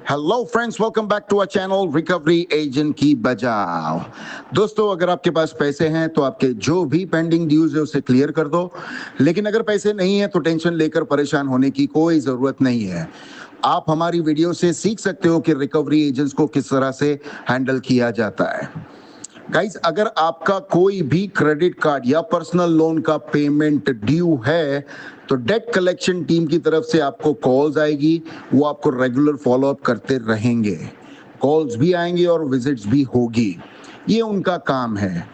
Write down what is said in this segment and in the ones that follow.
Hello friends, welcome back to our channel recovery agent की बजाओ। दोस्तों, अगर आपके पास पैसे हैं तो आपके जो भी पेंडिंग ड्यूज है उसे क्लियर कर दो। लेकिन अगर पैसे नहीं है तो टेंशन लेकर परेशान होने की कोई जरूरत नहीं है। आप हमारी वीडियो से सीख सकते हो कि रिकवरी एजेंट्स को किस तरह से हैंडल किया जाता है। गाइस, अगर आपका कोई भी क्रेडिट कार्ड या पर्सनल लोन का पेमेंट ड्यू है तो डेट कलेक्शन टीम की तरफ से आपको कॉल्स आएगी। वो आपको रेगुलर फॉलोअप करते रहेंगे। कॉल्स भी आएंगे और विजिट्स भी होगी। ये उनका काम है।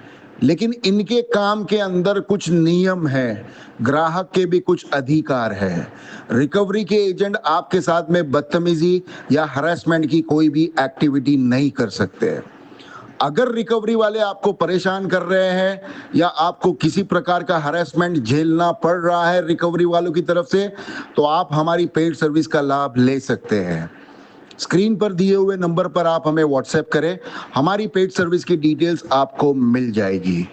लेकिन इनके काम के अंदर कुछ नियम है, ग्राहक के भी कुछ अधिकार है। रिकवरी के एजेंट आपके साथ में बदतमीजी या हरासमेंट की कोई भी एक्टिविटी नहीं कर सकते। अगर रिकवरी वाले आपको परेशान कर रहे हैं या आपको किसी प्रकार का हरासमेंट झेलना पड़ रहा है रिकवरी वालों की तरफ से, तो आप हमारी पेड सर्विस का लाभ ले सकते हैं। स्क्रीन पर दिए हुए नंबर पर आप हमें व्हाट्सएप करें, हमारी पेड सर्विस की डिटेल्स आपको मिल जाएगी।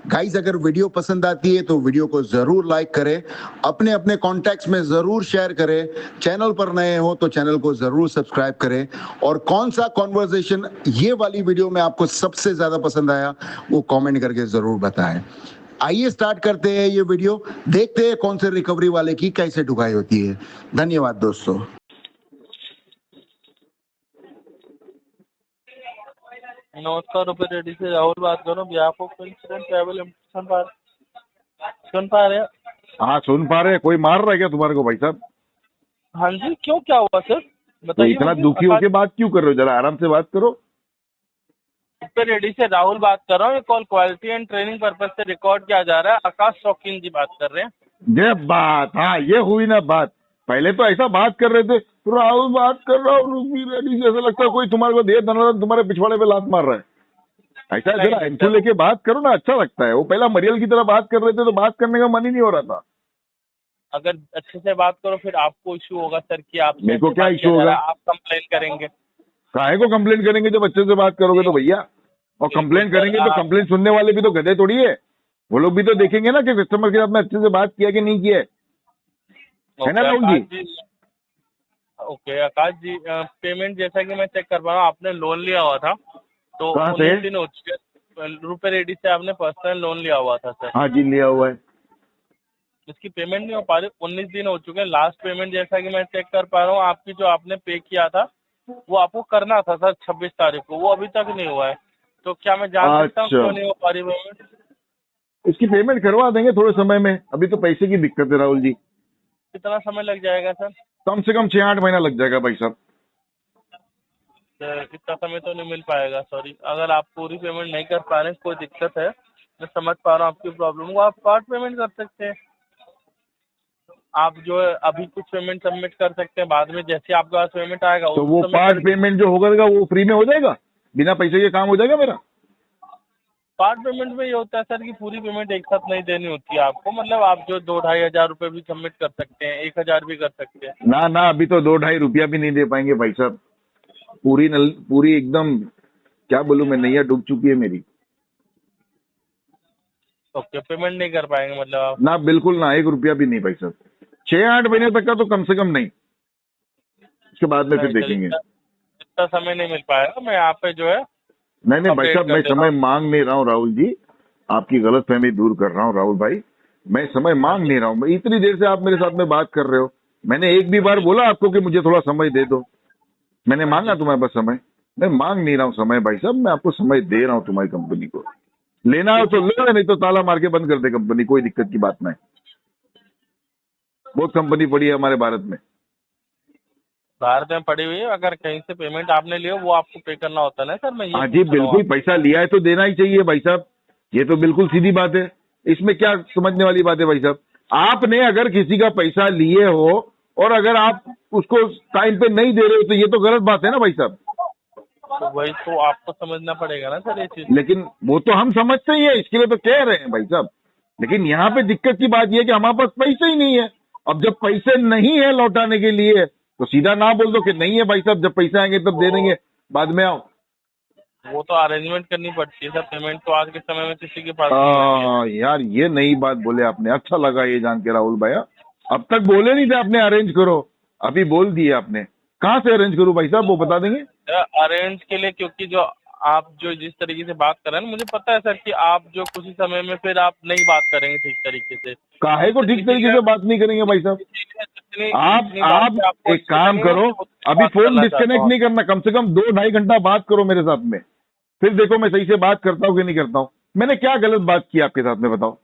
गाइस, अगर वीडियो पसंद आती है तो वीडियो को जरूर लाइक करें, अपने अपने कॉन्टैक्ट्स में जरूर शेयर करें। चैनल पर नए हो तो चैनल को जरूर सब्सक्राइब करें। और कौन सा कॉन्वर्सेशन ये वाली वीडियो में आपको सबसे ज्यादा पसंद आया वो कमेंट करके जरूर बताएं। आइए स्टार्ट करते हैं ये वीडियो, देखते हैं कौन से रिकवरी वाले की कैसे ढुकाई होती है। धन्यवाद दोस्तों। नमस्कार, रुपए रेडी से राहुल बात कर रहा हूँ। बिहाफ ऑफ इंसिडेंट ट्रैवल सुन पा रहे हैं? हाँ, सुन पा रहे हैं। कोई मार रहा है क्या तुम्हारे को भाई साहब? हाँ जी, क्यों, क्या हुआ सर, तो बताइए इतना मुझे। दुखी होके बात क्यों कर रहे हो? जरा आराम से बात करो। रुपए रेडी से राहुल बात कर रहा हूँ। ये call quality and training purpose से रिकॉर्ड किया जा रहा है। आकाश शौकीन जी बात कर रहे हैं। ये बात, हाँ, ये हुई ना बात। पहले तो ऐसा बात कर रहे थे, तो राहुल बात कर रहा हूँ रुपी रेडी से, ऐसा लगता है कोई तुम्हारे को दे दनादन तुम्हारे पिछवाड़े पे लात मार रहा है। ऐसा नहीं, जरा नहीं, इनको सर। लेके बात करो ना, अच्छा लगता है। वो पहला मरियल की तरह बात कर रहे थे तो बात करने का मन ही नहीं हो रहा था। अगर अच्छे से बात करो फिर आपको इशू होगा सर कि आपसे मेरे को ऐसे क्या बात इशू किया जा होगा? रहा है, आप कंप्लेन करेंगे। काहे को कंप्लेन करेंगे जब अच्छे से बात करोगे तो भैया? और कंप्लेन बिल्कुल करेंगे सर, तो कंप्लेन सुनने वाले भी तो गधे थोड़ी है। वो लोग भी तो देखेंगे ना कि कस्टमर के साथ में अच्छे से बात किया कि नहीं किया है ना राहुल जी? आकाश जी, पेमेंट जैसा कि मैं चेक कर पा रहा हूँ, आपने लोन लिया हुआ था तो कहाँ से? 19 दिन हो चुके। रुपए रेडी से आपने पर्सनल लोन लिया हुआ था सर। हाँ जी, लिया हुआ है। इसकी पेमेंट नहीं हो पा रही। 19 दिन हो चुके हैं। लास्ट पेमेंट जैसा कि मैं चेक कर पा रहा हूँ, आपकी जो आपने पे किया था वो आपको करना था सर 26 तारीख को, वो अभी तक नहीं हुआ है। तो क्या मैं जान सकता हूँ अच्छा, क्यों नहीं हो पा रही पेमेंट? इसकी पेमेंट करवा देंगे थोड़े समय में। अभी तो पैसे की दिक्कत है राहुल जी। कितना समय लग जाएगा सर? कम से कम 6-8 महीना लग जाएगा भाई साहब। सर, इतना समय तो नहीं मिल पाएगा, सॉरी। अगर आप पूरी पेमेंट नहीं कर पा रहे हैं, कोई दिक्कत है, मैं समझ पा रहा हूँ आपकी प्रॉब्लम को। आप पार्ट पेमेंट कर सकते हैं। आप जो है अभी कुछ पेमेंट सबमिट कर सकते हैं, बाद में जैसे आपके पास पेमेंट आएगा तो उस वो समय कर पार्ट दीजिए। पेमेंट जो होगा वो फ्री में हो जाएगा? बिना पैसे के काम हो जाएगा मेरा? पार्ट पेमेंट में ये होता है सर कि पूरी पेमेंट एक साथ नहीं देनी होती है आपको। मतलब आप जो 2-2.5 हजार रुपये भी सबमिट कर सकते हैं, 1 हजार भी कर सकते हैं। ना ना, अभी तो 2-2.5 रुपया भी नहीं दे पाएंगे भाई साहब। पूरी एकदम, क्या बोलूं मैं, नैया डूब चुकी है मेरी। ओके, पेमेंट नहीं कर पाएंगे मतलब आप? ना, बिल्कुल ना, 1 रुपया भी नहीं भाई साहब। 6-8 महीने तक का तो कम से कम नहीं। उसके बाद में फिर नहीं सर, देखेंगे। इतना समय नहीं मिल पाएगा। मैं यहाँ पे जो है नहीं नहीं भाई अपडेट साहब, कर मैं दे रहा समय हूँ। मांग नहीं रहा हूँ राहुल जी। आपकी गलतफहमी दूर कर रहा हूँ राहुल भाई। मैं समय हाँ मांग जी। नहीं रहा हूँ। मैं इतनी देर से आप मेरे साथ में बात कर रहे हो, मैंने एक भी बार बोला आपको कि मुझे थोड़ा समय दे दो? मैंने हाँ मांगा जी। तुम्हारे पास समय? मैं मांग नहीं रहा हूँ समय भाई साहब। मैं आपको समय दे रहा हूँ तुम्हारी कंपनी को। लेना हो तो लो, नहीं तो ताला मार के बंद कर दे कंपनी। कोई दिक्कत की बात नहीं। बहुत कंपनी पड़ी है हमारे भारत में। भारत में पड़ी हुई है। अगर कहीं से पेमेंट आपने लिया वो आपको पे करना होता है ना सर, मैं ये हाँ जी, पूछ रहा हूँ बिल्कुल, आपसे। पैसा लिया है तो देना ही चाहिए भाई साहब। ये तो बिल्कुल सीधी बात है। इसमें क्या समझने वाली बात है भाई साहब? आपने अगर किसी का पैसा लिए हो और अगर आप उसको टाइम पे नहीं दे रहे हो तो ये तो गलत बात है ना भाई साहब। तो वही तो आपको समझना पड़ेगा ना सर ये चीज। लेकिन वो तो हम समझते ही है, इसके लिए तो कह रहे हैं भाई साहब। लेकिन यहाँ पे दिक्कत की बात यह है कि हमारे पास पैसे ही नहीं है। अब जब पैसे नहीं है लौटाने के लिए तो सीधा ना बोल दो कि नहीं है भाई साहब, जब पैसे आएंगे तब दे देंगे, बाद में आओ। वो तो अरेंजमेंट करनी पड़ती है सर। पेमेंट तो आज के समय में किसी के पास नहीं होती है। यार, ये नई बात बोले आपने, अच्छा लगा ये जान के राहुल भैया। अब तक बोले नहीं थे आपने अरेंज करो, अभी बोल दिए आपने। कहाँ से अरेंज करूँ भाई साहब, वो बता देंगे? अरेंज के लिए, क्योंकि जो आप जो जिस तरीके से बात कर रहे हैं ना, मुझे पता है सर कि आप जो कुछ ही समय में फिर आप नहीं बात करेंगे ठीक तरीके से। काहे को ठीक तरीके से बात नहीं करेंगे भाई साहब? आप एक काम करो, अभी फोन डिस्कनेक्ट नहीं करना, कम से कम 2-2.5 घंटा बात करो मेरे साथ में, फिर देखो मैं सही से बात करता हूँ कि नहीं करता हूँ। मैंने क्या गलत बात की आपके साथ में, बताओ?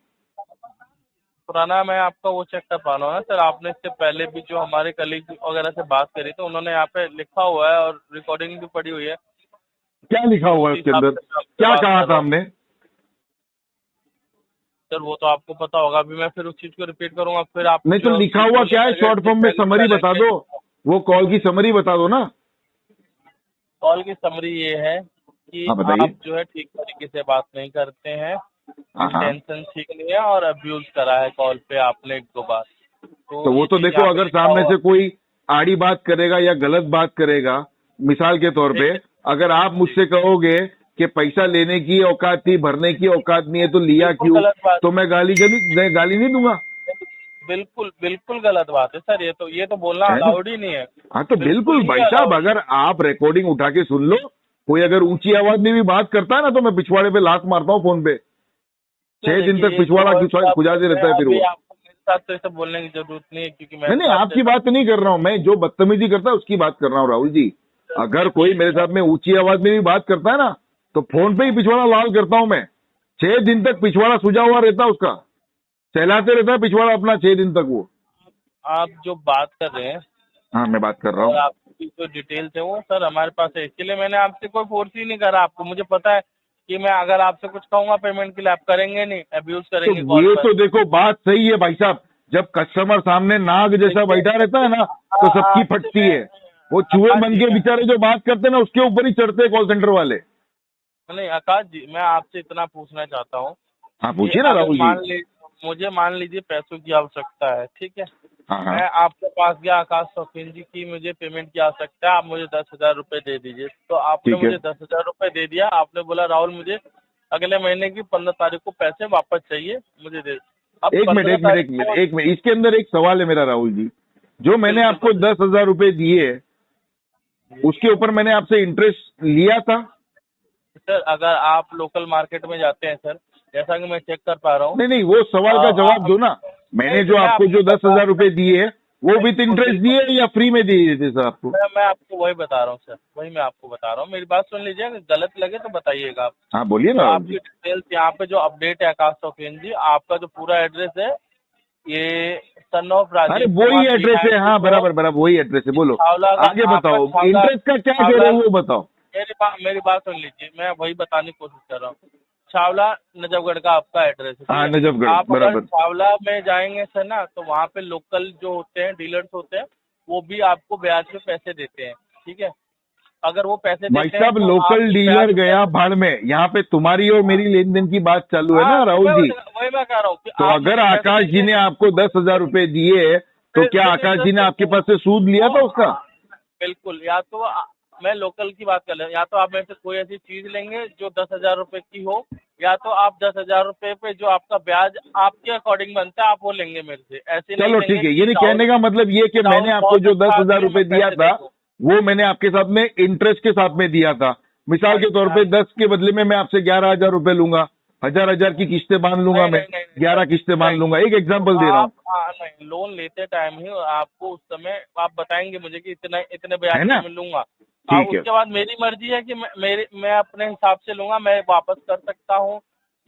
पुराना मैं आपका वो चेक कर पा रहा हूँ ना सर, आपने इससे पहले भी जो हमारे कलीग वगैरह से बात करी तो उन्होंने यहाँ पे लिखा हुआ है और रिकॉर्डिंग भी पड़ी हुई है। क्या लिखा हुआ है उसके अंदर, क्या कहा था हमने? सर वो तो आपको पता होगा, अभी मैं फिर उस चीज को रिपीट करूंगा फिर आप नहीं तो लिखा हुआ क्या है शॉर्ट फॉर्म में, समरी बता दो, वो कॉल की समरी बता दो ना। कॉल की समरी ये है कि हाँ, बताइए। आप जो है ठीक तरीके से बात नहीं करते हैं, हाँ हाँ, टेंशन ठीक नहीं है और अब्यूज करा है कॉल पे आपने 1-2 बार। तो वो ये तो चीज़ देखो, यहाँ पे अगर लिखा सामने हुआ- से कोई आड़ी बात करेगा या गलत बात करेगा, मिसाल के तौर पे अगर आप मुझसे कहोगे कि पैसा लेने की औकात थी, भरने की औकात नहीं है तो लिया बिल्कुल क्यों, गलत बात, तो मैं गाली नहीं दूंगा। बिल्कुल बिल्कुल गलत बात है सर, ये तो बोलना है ना? अलाउड ही नहीं है। हाँ तो बिल्कुल ही भाई साहब, allowed। अगर आप रिकॉर्डिंग उठा के सुन लो, कोई अगर ऊंची आवाज में भी बात करता है ना तो मैं पिछवाड़े पे लात मारता हूँ फोन पे। 6 दिन तक पिछवाड़ा खुजाते रहता है फिर वो। आपको मेरे साथ तो ऐसे बोलने की जरूरत नहीं है, क्योंकि नहीं नहीं, आपकी बात नहीं कर रहा हूँ मैं, जो बदतमीजी करता है उसकी बात कर रहा हूँ राहुल जी। अगर कोई मेरे साथ में ऊंची आवाज में भी बात करता है ना तो फोन पे ही पिछवाड़ा लाल करता हूँ मैं। 6 दिन तक पिछवाड़ा सुझा हुआ रहता है उसका, सहलाते रहता है पिछवाड़ा अपना 6 दिन तक वो। आप जो बात कर रहे हैं हाँ मैं बात कर रहा और हूँ। आपकी जो डिटेल्स है वो सर हमारे पास है, इसके लिए मैंने आपसे कोई फोर्स ही नहीं करा आपको। मुझे पता है कि मैं अगर आपसे कुछ कहूंगा पेमेंट के लिए आप करेंगे नहीं, अब्यूज करेंगे तो कॉल ये पर। तो देखो बात सही है भाई साहब, जब कस्टमर सामने नाग जैसा बैठा रहता है ना तो सबकी फटती है। वो चूहे बन के बेचारे जो बात करते हैं ना उसके ऊपर ही चढ़ते हैं कॉल सेंटर वाले। नहीं आकाश जी, मैं आपसे इतना पूछना चाहता हूँ हाँ कि पूछिए ना अगर राहुल जी। मान लीजिए पैसों की आवश्यकता है, ठीक है, हाँ हाँ मैं आपके पास गया आकाश शौकीन जी की मुझे पेमेंट की आवश्यकता है, आप मुझे 10,000 रुपए दे दीजिए। तो आपने ठीक है। मुझे 10,000 रुपए दे दिया, आपने बोला राहुल मुझे अगले महीने की 15 तारीख को पैसे वापस चाहिए, मुझे दे। अब एक मिनट 15 एक मिनट तारीख एक मिनट को एक मिनट, इसके अंदर एक सवाल है मेरा राहुल जी। जो मैंने आपको 10,000 रुपए दिए उसके ऊपर मैंने आपसे इंटरेस्ट लिया था? सर अगर आप लोकल मार्केट में जाते हैं सर, जैसा कि मैं चेक कर पा रहा हूँ, नहीं नहीं, वो सवाल का जवाब दो ना। मैंने जो आपको जो 10,000 रुपए दिए वो विथ इंटरेस्ट दिए या फ्री में दिए थे सर आपको? मैं आपको वही बता रहा हूँ सर, वही मैं आपको बता रहा हूँ, मेरी बात सुन लीजिए, अगर गलत लगे तो बताइएगा आप। हाँ बोलिए तो ना राहुल आपकी जी। डिटेल्स यहाँ पे जो अपडेट है आकाश शौकीन जी, आपका जो पूरा एड्रेस है ये सन ऑफ अरे राजीव वही कुमार एड्रेस है, हाँ बराबर बराबर वही एड्रेस है। बोलो छावला का आगे आपका बताओ, छावला, इंटरेस्ट का क्या कह रहे हो वो बताओ। मेरी बात सुन लीजिए, मैं वही बताने की कोशिश कर रहा हूँ। छावला नजफगढ़ का आपका एड्रेस है, हाँ ठीक है? नजफगढ़ आप अगर बराबर। छावला में जाएंगे सर ना तो वहाँ पे लोकल जो होते हैं डीलर्स होते हैं वो भी आपको ब्याज पे पैसे देते हैं, ठीक है? अगर वो पैसे भाई देते हैं साहब तो लोकल आपकी डीलर ब्याज गया भाड़ में, यहाँ पे तुम्हारी और मेरी लेन देन की बात चालू है हाँ, ना राहुल जी। वही मैं कह रहा हूँ कि तो आप अगर मुझे पैसे आकाश जी देंगे, ने आपको 10,000 रुपए दिए तो क्या फिर आकाश जी interest ने आपके पास से सूद लिया था उसका? बिल्कुल, या तो मैं लोकल की बात कर रहा हूँ, या तो आप मेरे से कोई ऐसी चीज लेंगे जो 10,000 रुपए की हो, या तो आप 10,000 रुपए पे जो आपका ब्याज आपके अकॉर्डिंग बनता है आप वो लेंगे मेरे से। ऐसे नहीं चलो लेंगे ठीक है, कि ये नहीं राहुल- कहने का मतलब ये कि राहुल मैंने आपको बहुत जो अच्छा 10,000 आदमी है, रुपए मैं दिया पैसे था दे दूँ। वो मैंने आपके साथ में इंटरेस्ट के साथ में दिया था। मिसाल के तौर पे 10 के बदले में मैं आपसे 11,000 रुपए लूंगा, 1,000 की किस्तें बांध लूंगा मैं, 11 किस्तें बांध लूंगा। एक एग्जाम्पल दे रहा हूँ, नहीं, लोन लेते टाइम ही आपको उस समय आप बताएंगे मुझे कि इतने ब्याज है ना? पे मैं लूंगा। अब ठीक है उसके बाद मेरी मर्जी है कि मैं अपने हिसाब से लूंगा, मैं वापस कर सकता हूँ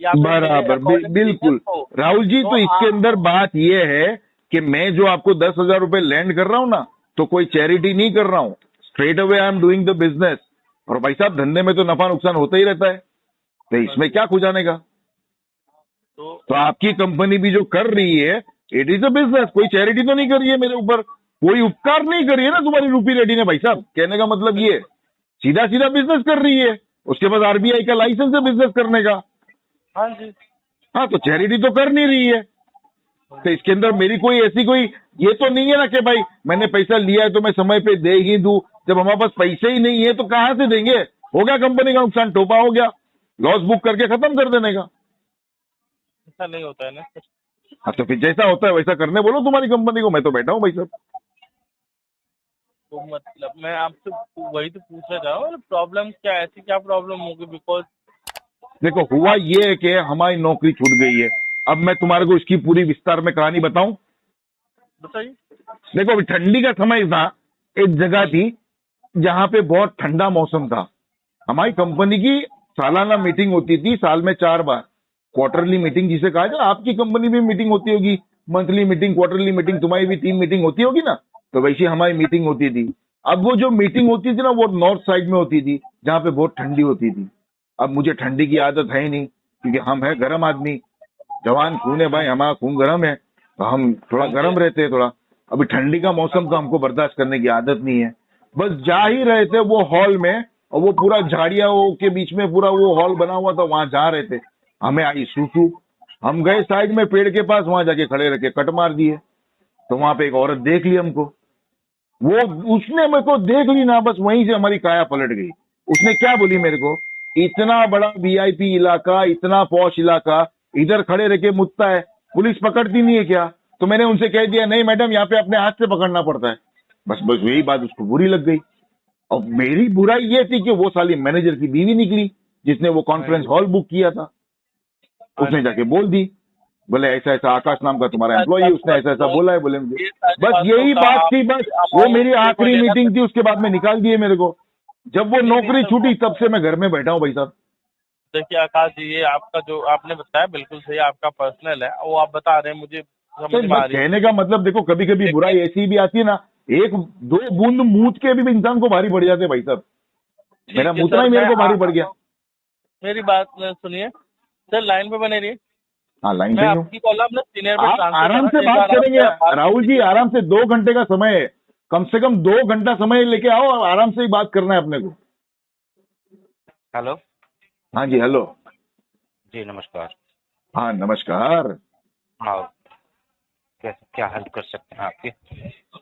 या फिर मेरे बराबर अकॉर्डिंग बिल्कुल। हो। राहुल जी तो इसके आप अंदर बात यह है कि मैं जो आपको 10,000 रुपए लैंड कर रहा हूँ ना तो कोई चैरिटी नहीं कर रहा हूँ, straight away I am doing the business. और भाई साहब धंधे में तो नफा नुकसान होता ही रहता है, तो इसमें क्या खुजाने का। तो आपकी कंपनी भी जो कर रही है इट इज अ बिजनेस, कोई चैरिटी तो नहीं कर रही है मेरे ऊपर, कोई उपकार नहीं कर रही है ना तुम्हारी रूपी रेड्डी ने। भाई साहब कहने का मतलब ये सीधा सीधा बिजनेस कर रही है, उसके पास आरबीआई का लाइसेंस है बिजनेस करने का। हाँ जी, हाँ तो चैरिटी तो कर नहीं रही है, तो इसके अंदर मेरी कोई ऐसी कोई ये तो नहीं है ना कि भाई मैंने पैसा लिया है तो मैं समय पे दे ही दूं। जब हमारे पास पैसे ही नहीं है तो कहां से देंगे? हो गया कंपनी का नुकसान, टोपा हो गया, लॉस बुक करके खत्म कर देने का। ऐसा नहीं होता है ना। हाँ तो फिर जैसा होता है वैसा करने बोलो तुम्हारी कंपनी को, मैं तो बैठा हूँ भाई साहब। तो मतलब मैं आपसे वही तो पूछना चाह रहा हूँ, प्रॉब्लम क्या है, ऐसी क्या प्रॉब्लम होगी? बिकॉज देखो हुआ ये है कि हमारी नौकरी छूट गई है। अब मैं तुम्हारे को इसकी पूरी विस्तार में कहानी बताऊं। बताइए। देखो अभी ठंडी का समय था, एक जगह थी जहां पे बहुत ठंडा मौसम था। हमारी कंपनी की सालाना मीटिंग होती थी, साल में 4 बार। क्वार्टरली मीटिंग जिसे कहा जाए, आपकी कंपनी में मीटिंग होती होगी, मंथली मीटिंग, क्वार्टरली मीटिंग, तुम्हारी भी 3 मीटिंग होती होगी ना। तो वैसी हमारी मीटिंग होती थी। अब वो जो मीटिंग होती थी ना, वो नॉर्थ साइड में होती थी, जहां पे बहुत ठंडी होती थी। अब मुझे ठंडी की आदत है ही नहीं, क्योंकि हम है गर्म आदमी, जवान खून है भाई, हमारा खून गर्म है, तो हम थोड़ा गर्म रहते हैं थोड़ा। अभी ठंडी का मौसम तो हमको बर्दाश्त करने की आदत नहीं है। बस जा ही रहे थे वो हॉल में, और वो पूरा झाड़ियों के बीच में पूरा वो हॉल बना हुआ था, वहां जा रहे थे। हमें आई सूसू, हम गए साइड में पेड़ के पास, वहां जाके खड़े रखे कट मार दिए। तो वहां पे एक औरत देख ली हमको, वो उसने मेरे को देख ली ना, बस वहीं से हमारी काया पलट गई। उसने क्या बोली मेरे को, इतना बड़ा वीआईपी इलाका, इतना पॉश इलाका, इधर खड़े रह के मुतता है, पुलिस पकड़ती नहीं है क्या? तो मैंने उनसे कह दिया, नहीं मैडम, यहाँ पे अपने हाथ से पकड़ना पड़ता है। बस बस यही बात उसको बुरी लग गई। और मेरी बुराई ये थी कि वो साली मैनेजर की बीवी निकली, जिसने वो कॉन्फ्रेंस हॉल बुक किया था। उसने जाके बोल दी, बोले ऐसा ऐसा आकाश नाम का तुम्हारा एम्प्लॉय है, उसने ऐसा ऐसा बोला है, बोले मुझे। बस यही बात थी, बस वो मेरी आखिरी मीटिंग थी, उसके बाद में निकाल दिए मेरे को। जब वो नौकरी छूटी तब से मैं घर में बैठा हूँ भाई साहब। देखिए आकाश जी, ये आपका जो आपने बताया बिल्कुल सही, आपका पर्सनल है, वो आप बता रहे हैं, मुझे समझ तो में आ बस रही है। कहने का मतलब देखो, कभी कभी बुराई ऐसी भी आती है ना, एक दो बूंद मूत के भी इंसान को भारी पड़ जाते हैं भाई साहब। मेरा ठीक है मुतना सर, ही मेरे को भारी पड़ गया। मेरी बात सुनिए सर, लाइन पे बने रहिए। हाँ लाइन पे मैं ही हूँ। आपकी कॉल अपने सीनियर पे आप ट्रांसफर आराम से कर बात करेंगे रहा राहुल जी, आराम से 2 घंटे का समय है, कम से कम 2 घंटा समय लेके आओ और आराम से ही बात करना है अपने को। हेलो। हाँ जी, हेलो। जी नमस्कार। हाँ नमस्कार। हाँ, कैसे क्या हेल्प कर सकते हैं आपकी?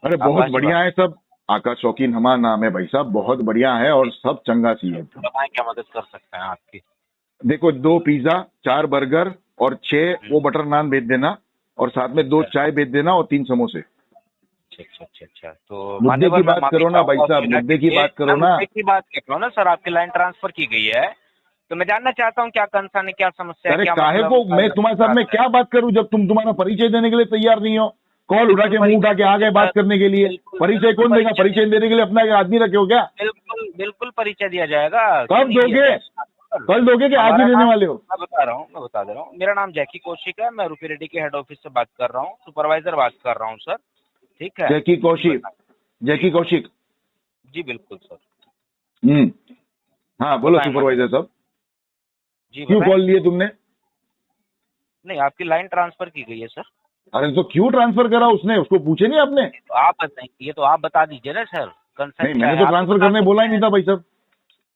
अरे बहुत आकाश जी बढ़िया है सब। आकाश शौकीन हमारा नाम है भाई साहब, बहुत बढ़िया है और सब चंगा सी है। बताएं क्या मदद कर सकते हैं आपकी? देखो 2 पिज्जा, 4 बर्गर और 6 वो बटर नान भेज देना, और साथ में 2 चाय भेज देना और 3 समोसे। अच्छा। तो मुद्दे मान्यवर की मैं बात माफी करो ना भाई चाहूंगा साहब, मीना मुद्दे के की लिए। बात करो मैं ना। मुद्दे की बात कर रहा हूँ ना सर, आपकी लाइन ट्रांसफर की गई है, तो मैं जानना चाहता हूँ क्या कंसर्न है, क्या समस्या है, अरे क्या काहे मतलब को मैं तुम्हारे साथ में क्या बात करूं, जब तुम तुम्हारा परिचय देने के लिए तैयार नहीं हो? कॉल उठा के मुंह उठा के आ गए बात करने के लिए। परिचय कौन देगा? परिचय देने के लिए अपना एक आदमी रखे हो क्या? बिल्कुल बिल्कुल परिचय दिया जाएगा। कब दोगे? कल दोगे कि आज ही देने वाले हो? मैं बता दे रहा हूँ, मेरा नाम जैकी कौशिक है, मैं रुपी रेड्डी के हेड ऑफिस से बात कर रहा हूँ, सुपरवाइजर बात कर रहा हूँ सर। ठीक है, जैकी कौशिक, जैकी कौशिक। जी बिल्कुल सर। हाँ बोलो बताएं सुपरवाइजर साहब, जी क्यों बताएं। कॉल लिए तुमने? नहीं, आपकी लाइन ट्रांसफर की गई है सर। अरे तो क्यों ट्रांसफर करा उसने? उसको पूछे नहीं आपने? तो आप बताएं, ये तो आप बता दीजिए ना सर, कंसर्न नहीं, क्या मैंने है? तो आप ट्रांसफर बता करने बोला ही सकते नहीं हैं। था भाई साहब।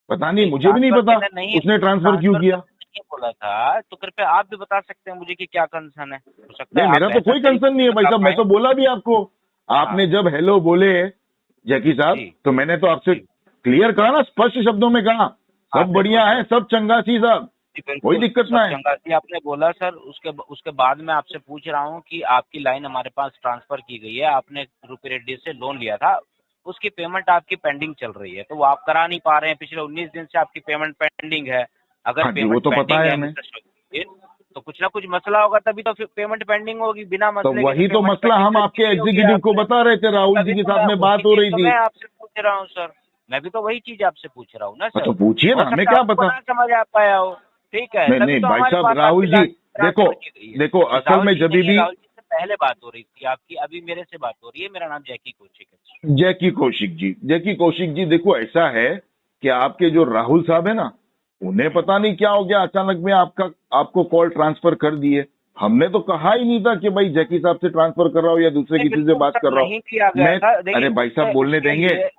पता नहीं, मुझे भी नहीं ट्रांसफर पता करने नहीं, उसने ट्रांसफर क्यों किया। नहीं बोला था, तो कृपया आप भी बता सकते हैं मुझे कि क्या कंसर्न है। हो सकता नहीं, है मेरा आप तो बेहतर कोई तरीके कंसर्न नहीं से है भाई बता साहब, मैं पाएं। तो बोला भी आपको। आपने जब हेलो बोले जैकी साहब, जी तो मैंने तो आपसे जी क्लियर कहा ना, स्पष्ट शब्दों में कहा, सब आपने बढ़िया है, सब चंगा सी साहब, जी कोई बिल्कुल दिक्कत सब ना है। चंगा सी आपने बोला सर। उसके बाद मैं आपसे पूछ रहा हूँ कि आपकी लाइन हमारे पास ट्रांसफर की गई है, आपने रुपी रेड्डी से लोन लिया था, उसकी पेमेंट आपकी पेंडिंग चल रही है, तो वो आप करा नहीं पा रहे हैं। पिछले 19 दिन से आपकी पेमेंट पेंडिंग है। अगर हाँ जी, वो पेमेंट तो पता पेंडिंग है है हमें। मिस्टर शौकीन, तो कुछ ना कुछ मसला होगा, तभी तो फिर पेमेंट पेंडिंग होगी। बिना तो मसले के वही तो पेमेंट मसला हम पेंडिंग आपके नहीं होगी एग्जीक्यूटिव को आपसे। बता रहे थे, राहुल जी तभी के तो साथ मैं में उसी बात हो चीज रही तो थी। मैं आपसे पूछ रहा हूँ सर, मैं भी तो वही चीज आपसे पूछ रहा हूँ ना सर। तो पूछिए ना, हो हमें सकता है क्या आपको पता। ना समझ आ पाया हो, ठीक है, नहीं तभी नहीं तो भाई हमारे साहब, पास आपकी राहुल जी लाइन देखो, ट्रांसफर की गई है। देखो असल राहुल में जी जब नहीं है, भी राहुल जी से पहले बात हो रही थी आपकी, अभी मेरे से बात हो रही है। मेरा नाम जैकी कौशिक है। जैकी कौशिक जी, जैकी कौशिक जी, देखो ऐसा है कि आपके जो राहुल साहब है ना, उन्हें पता नहीं क्या हो गया, अचानक में आपको कॉल ट्रांसफर कर दिए। हमने तो कहा ही नहीं था कि भाई जैकी साहब से ट्रांसफर कर रहा हूँ या दूसरे नहीं, किसी से बिल्कुल बात सर कर रहा हूँ नहीं किया गया मैं। था। देखिए अरे भाई साहब बोलने उसके देंगे? लिए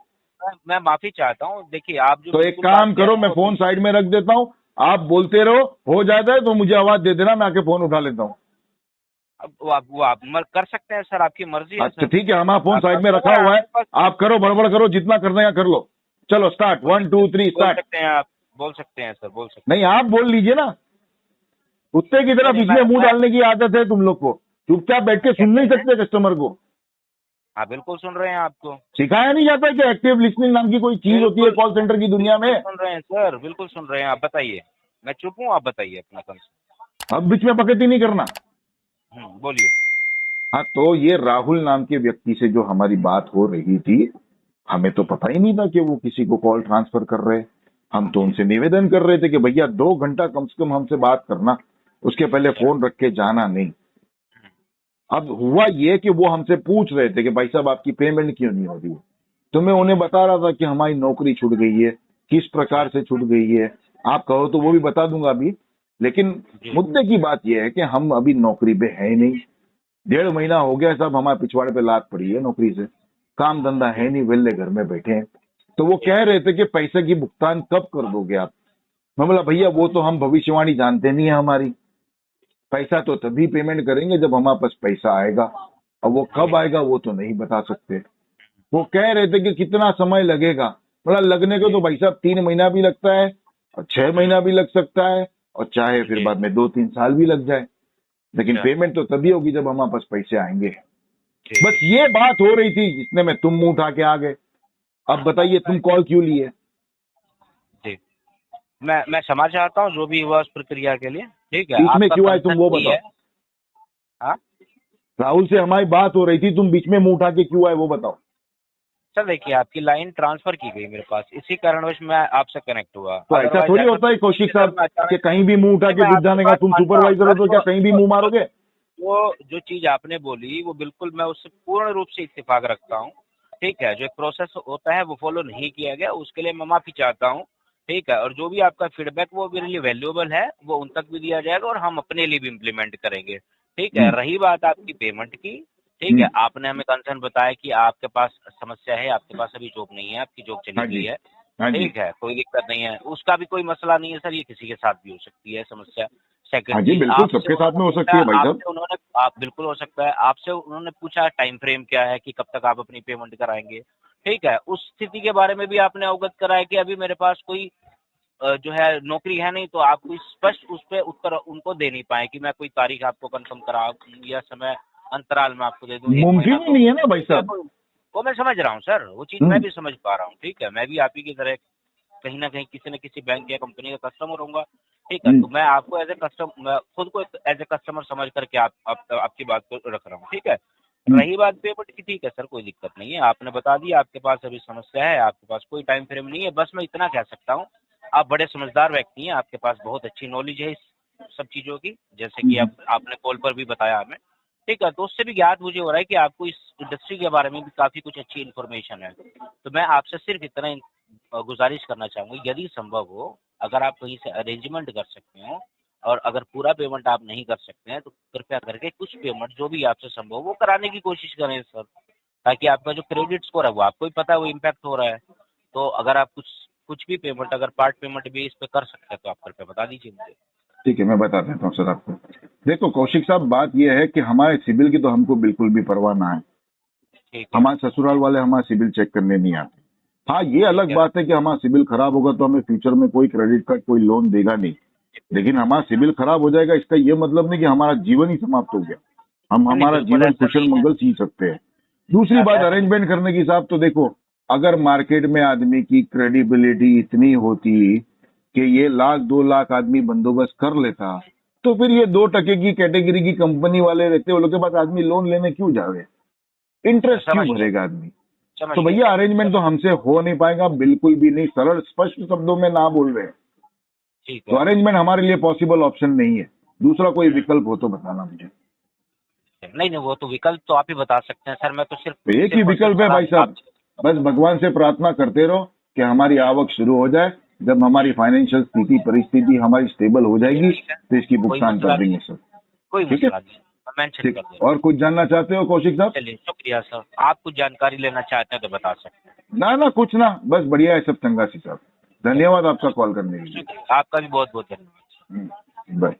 मैं माफी चाहता हूँ। देखिए आप जो तो एक बिल्कुल बात काम कह करो, रहे मैं हैं वो फोन साइड में रख देता हूँ, आप बोलते रहो, हो जाता है तो मुझे आवाज दे देना, मैं आके फोन उठा लेता हूँ। वो आप कर सकते हैं सर, आपकी मर्जी है अच्छा सर। ठीक है, हमारा फोन आपका साइड में फोन रखा है हुआ है, आपके पास, आप करो, बड़बड़ करो, जितना करना है कर लो। चलो स्टार्ट, 1 2 3 बोल स्टार्ट। सकते हैं आप, बोल सकते हैं सर, बोल सकते नहीं हैं। आप बोल लीजिए ना, कुत्ते की तरह नहीं बीच मैं में मुंह डालने की आदत है तुम लोग को, चुपचाप बैठ के क्या सुन कह नहीं रहे हैं? सकते कस्टमर को। हाँ बिल्कुल सुन रहे हैं आपको। सिखाया नहीं जाता कि एक्टिव लिसनिंग नाम की कोई चीज होती है बिल्कुल कॉल सेंटर की दुनिया में? सुन रहे हैं सर, बिल्कुल सुन रहे हैं। आप बताइए, मैं चुप हूँ, आप बताइए अपना कंसर्न। अब बीच में बकैती नहीं करना। बोलिए। हाँ, तो ये राहुल नाम के व्यक्ति से जो हमारी बात हो रही थी, हमें तो पता ही नहीं था कि वो किसी को कॉल ट्रांसफर कर रहे हैं। हम तो उनसे निवेदन कर रहे थे कि भैया 2 घंटा कम से कम हमसे बात करना, उसके पहले फोन रख के जाना नहीं। अब हुआ ये कि वो हमसे पूछ रहे थे कि भाई साहब आपकी पेमेंट क्यों नहीं हो रही है। तो मैं उन्हें बता रहा था कि हमारी नौकरी छूट गई है, किस प्रकार से छूट गई है। आप कहो तो वो भी बता दूंगा अभी, लेकिन जी मुद्दे की बात यह है कि हम अभी नौकरी पे है नहीं। 1.5 महीना हो गया साहब, हमारे पिछवाड़े पे लात पड़ी है नौकरी से, काम धंधा है नहीं, वेले घर में बैठे हैं। तो वो कह रहे थे कि पैसे की भुगतान कब कर दोगे आप? मैं बोला भैया वो तो हम भविष्यवाणी जानते नहीं है हमारी, पैसा तो तभी पेमेंट करेंगे जब हमारे पास पैसा आएगा, और वो कब आएगा वो तो नहीं बता सकते। वो कह रहे थे कि कितना समय लगेगा। बोला लगने को तो भाई साहब 3 महीना भी लगता है और 6 महीना भी लग सकता है, और चाहे फिर जी बाद में 2-3 साल भी लग जाए, लेकिन अच्छा, पेमेंट तो तभी होगी जब हमारे पास पैसे आएंगे। जी बस ये बात हो रही थी जिसने में तुम मुंह उठा के आ गए। अब बताइए तुम कॉल क्यों लिए? जी। मैं क्षमा चाहता हूँ जो भी हुआ उस प्रक्रिया के लिए। ठीक है, बीच में आपका क्यों आए तुम कंसर्न वो भी है। बताओ। हाँ राहुल से हमारी बात हो रही थी, तुम बीच में मुंह उठा के क्यों आए वो बताओ। सर, देखिए आपकी लाइन ट्रांसफर की गई मेरे पास, इसी कारणवश मैं आपसे कनेक्ट हुआ। तो ऐसा अदरवाइज थोड़ी ऐसा होता है कुछ नहीं कौशिक है सर, साहब मैं अचानक कि कहीं भी मुंह उठा नहीं, के मैं घुस आपकी जाने का, बात तुम मानता हूँ सुपरवाइजर हो सर। तो क्या कहीं भी मुंह मारोगे? वो जो चीज आपने बोली वो बिल्कुल मैं उससे पूर्ण रूप से इत्तेफाक रखता हूँ। ठीक है, जो एक प्रोसेस होता है वो फॉलो नहीं किया गया, उसके लिए मैं माफी चाहता हूँ। ठीक है, और जो भी आपका फीडबैक वो मेरे लिए वैल्यूएबल है, वो उन तक भी दिया जाएगा और हम अपने लिए भी इम्प्लीमेंट करेंगे। ठीक है, हम्म, रही बात आपकी पेमेंट की, ठीक है, हम्म, आपने हमें कंसर्न बताया कि आपके पास समस्या है, आपके पास अभी जॉब नहीं है, आपकी जॉब चली हाँ गई जी, है। हाँ जी, ठीक है, कोई दिक्कत नहीं है, उसका भी कोई मसला नहीं है सर, ये किसी के साथ भी हो सकती है समस्या। हाँ सेकंड जी, चीज, बिल्कुल आपसे सबके साथ उन्होंने में हो सकती पूछा, है भाई साहब। आपसे उन्होंने, आप बिल्कुल हो सकता है, आपसे उन्होंने पूछा टाइम फ्रेम क्या है कि कब तक आप अपनी पेमेंट कराएंगे। ठीक है, उस स्थिति के बारे में भी आपने अवगत कराया कि अभी मेरे पास कोई जो है नौकरी है नहीं, तो आप कोई स्पष्ट उस पर उत्तर उनको दे नहीं पाए कि मैं कोई तारीख आपको कंफर्म करा या समय अंतराल में आपको दे दूं, 1 महीना मुमकिन ही 2 नहीं है महीना, ना भाई या साहब। कोई। वो मैं समझ रहा हूँ सर, वो चीज मैं हम्म, भी समझ पा रहा हूँ। ठीक है, मैं भी आप ही की तरह कहीं ना कहीं किसी न किसी बैंक या कंपनी का कस्टमर होऊंगा। ठीक है, हम्म, तो मैं आपको एज ए कस्टमर, खुद को एज ए कस्टमर समझ करके आपकी बात को रख रहा हूँ। ठीक है, हम्म, रही बात पेमेंट की, ठीक है सर, कोई दिक्कत नहीं है, आपने बता दिया आपके पास अभी समस्या है, आपके पास कोई टाइम फ्रेम नहीं है। बस मैं इतना कह सकता हूँ, आप बड़े समझदार व्यक्ति हैं, आपके पास बहुत अच्छी नॉलेज है इस सब चीज़ों की, जैसे कि हम्म, आपने कॉल पर भी बताया हमें। ठीक है, तो उससे भी ज्ञात मुझे हो रहा है कि आपको इस इंडस्ट्री के बारे में भी काफ़ी कुछ अच्छी इन्फॉर्मेशन है। तो मैं आपसे सिर्फ इतना गुजारिश करना चाहूँगा, यदि संभव हो, अगर आप कहीं से अरेंजमेंट कर सकते हो, और अगर पूरा पेमेंट आप नहीं कर सकते हैं, तो कृपया करके कुछ पेमेंट जो भी आपसे संभव हो वो कराने की कोशिश करें सर, ताकि आपका जो क्रेडिट स्कोर है वो आपको ही पता है वो इम्पैक्ट हो रहा है। तो अगर आप कुछ कुछ भी पेमेंट, अगर पार्ट पेमेंट भी इस पे कर सकते हैं, तो आप कृपया बता दीजिए मुझे। ठीक है, मैं बता देता हूँ सर आपको। देखो कौशिक साहब, बात यह है कि हमारे सिबिल की तो हमको बिल्कुल भी परवाह ना है। ठीक है। हमारे ससुराल वाले हमारा सिबिल चेक करने नहीं आते। हाँ, ये ठीक अलग है। बात है कि हमारा सिबिल खराब होगा तो हमें फ्यूचर में कोई क्रेडिट कार्ड, कोई लोन देगा नहीं। लेकिन हमारा सिबिल खराब हो जाएगा इसका ये मतलब नहीं कि हमारा जीवन ही समाप्त हो गया। हम नहीं, हमारा बिल्कुल जीवन ऐसा कुशल नहीं है। मंगल जी सकते हैं। दूसरी बात, ऐसा अरेंजमेंट करने की साहब, तो देखो अगर मार्केट में आदमी की क्रेडिबिलिटी इतनी होती कि ये 1 लाख 2 लाख आदमी बंदोबस्त कर लेता, तो फिर ये 2% की कैटेगरी की कंपनी वाले रहते, वो लोग के पास आदमी लोन लेने क्यों जावे? इंटरेस्ट क्यों समझ गया, भरेगा आदमी? समझ तो गया भैया सर। अरेंजमेंट तो हमसे हो नहीं पाएगा, बिल्कुल भी नहीं। सरल स्पष्ट शब्दों में ना बोल रहे हैं ठीक तो है। अरेंजमेंट हमारे लिए पॉसिबल ऑप्शन नहीं है। दूसरा कोई विकल्प हो तो बताना मुझे। नहीं नहीं, वो तो विकल्प तो आप ही बता सकते हैं सर, मैं तो सिर्फ तो एक ही सिर्फ और सिर्फ विकल्प है भाई सलाह साहब, आपसे। बस भगवान से प्रार्थना करते रहो कि हमारी आवक शुरू हो जाए। जब हमारी फाइनेंशियल स्थिति परिस्थिति हमारी स्टेबल हो चलिए जाएगी ठीक है, तो इसकी कोई भुगतान कर मसला नहीं देंगे है, सर। कोई ठीक है, मसला नहीं है, मैं मेंशन ठीक। कर दे रहा और कुछ जानना चाहते हो कौशिक साहब? हूँ। चलिए शुक्रिया सर, आप कुछ जानकारी लेना चाहते हैं तो बता सकते हैं। ना ना, कुछ ना, बस बढ़िया है सब चंगा सी साहब। चलिए, धन्यवाद आपका कॉल करने के लिए। शुक्रिया, आपका भी बहुत बहुत धन्यवाद। बाय।